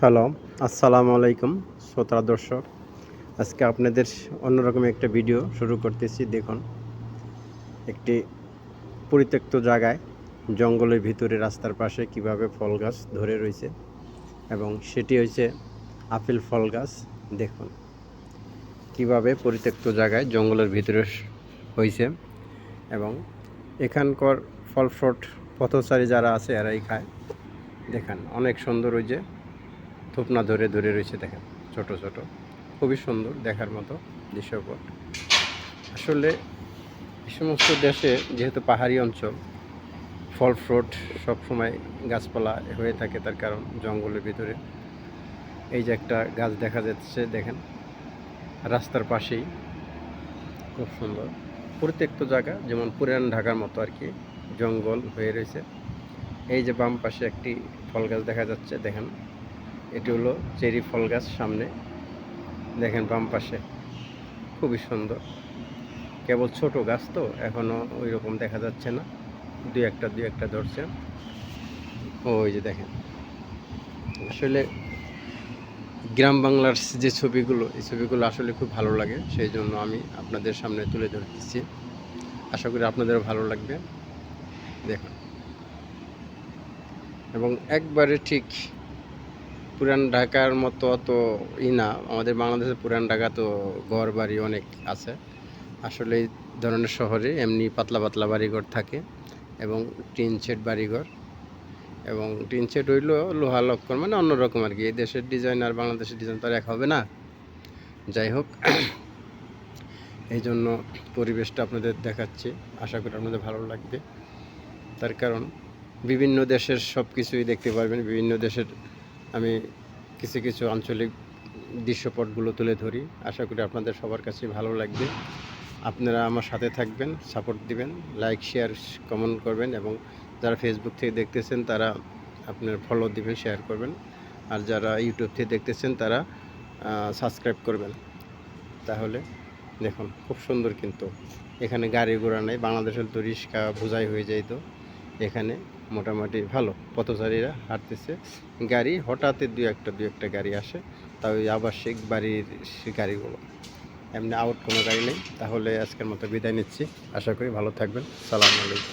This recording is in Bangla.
হ্যালো, আসসালামু আলাইকুম শ্রোতা দর্শক। আজকে আপনাদের অন্যরকম একটা ভিডিও শুরু করতেছি। দেখুন, একটি পরিত্যক্ত জায়গায় জঙ্গলের ভিতরে রাস্তার পাশে কিভাবে ফল গাছ ধরে রয়েছে এবং সেটি হচ্ছে আপেল ফল গাছ। দেখুন কিভাবে পরিত্যক্ত জায়গায় জঙ্গলের ভিতরে হয়েছে এবং এখানকার ফল ফ্রুট পথচারী যারা আছে এরাই খায়। দেখেন অনেক সুন্দর ওই যে থুপনা ধরে ধরে রয়েছে, দেখেন ছোট ছোট, খুবই সুন্দর দেখার মতো দৃশ্যপট। আসলে এই সমস্ত দেশে যেহেতু পাহাড়ি অঞ্চল, ফল ফ্রুট সবসময় গাছপালা হয়ে থাকে, তার কারণ জঙ্গলের ভিতরে। এই যে একটা গাছ দেখা যাচ্ছে, দেখেন রাস্তার পাশেই, খুব সুন্দর পরিত্যক্ত জায়গা, যেমন পুরান ঢাকার মতো আর কি জঙ্গল হয়ে রয়েছে। এই যে বাম পাশে একটি ফল গাছ দেখা যাচ্ছে, দেখেন এটি হলো চেরি ফল গাছ। সামনে দেখেন বাম পাশে খুবই সুন্দর, কেবল ছোট গাছ তো এখনও ওই রকম দেখা যাচ্ছে না, দুই একটা ধরছে। ওই যে দেখেন, আসলে গ্রাম বাংলার যে ছবিগুলো, এই ছবিগুলো আসলে খুব ভালো লাগে, সেই জন্য আমি আপনাদের সামনে তুলে ধরতেছি। আশা করি আপনাদেরও ভালো লাগবে। দেখুন, এবং একবারে ঠিক পুরান ঢাকার মতো অত না, আমাদের বাংলাদেশের পুরান ঢাকা তো ঘর বাড়ি অনেক আছে। আসলে এই ধরনের শহরে এমনি পাতলা পাতলা বাড়িঘর থাকে এবং টিন শেড বাড়িঘর, এবং টিন শেড হইল লোহা লক্কর, মানে অন্যরকম আর কি। এই দেশের ডিজাইন আর বাংলাদেশের ডিজাইন তো আর এক হবে না। যাই হোক, এই জন্য পরিবেশটা আপনাদের দেখাচ্ছি, আশা করি আপনাদের ভালো লাগবে। তার কারণ বিভিন্ন দেশের সব কিছুই দেখতে পারবেন। বিভিন্ন দেশের আমি কিছু কিছু আঞ্চলিক দৃশ্যপটগুলো তুলে ধরি, আশা করি আপনাদের সবার কাছে ভালো লাগবে। আপনারা আমার সাথে থাকবেন, সাপোর্ট দিবেন, লাইক শেয়ার কমেন্ট করবেন, এবং যারা ফেসবুক থেকে দেখতেছেন তারা আপনার ফলো দিবেন, শেয়ার করবেন, আর যারা ইউটিউব থেকে দেখতেছেন তারা সাবস্ক্রাইব করবেন। তাহলে দেখুন খুব সুন্দর, কিন্তু এখানে গাড়ি ঘোড়া নেই, বাংলাদেশের তো রিক্সা বোঝাই হয়ে যাইতো। এখানে মোটামুটি ভালো পথচারীরা হাঁটতেছে, গাড়ি হঠাৎ দু একটা গাড়ি আসে, তাও ওই আবাসিক বাড়ির গাড়িগুলো, এমনি আউট কোনো গাড়ি নেই। তাহলে আজকের মতো বিদায় নিচ্ছি, আশা করি ভালো থাকবেন। সালাম আলাইকুম।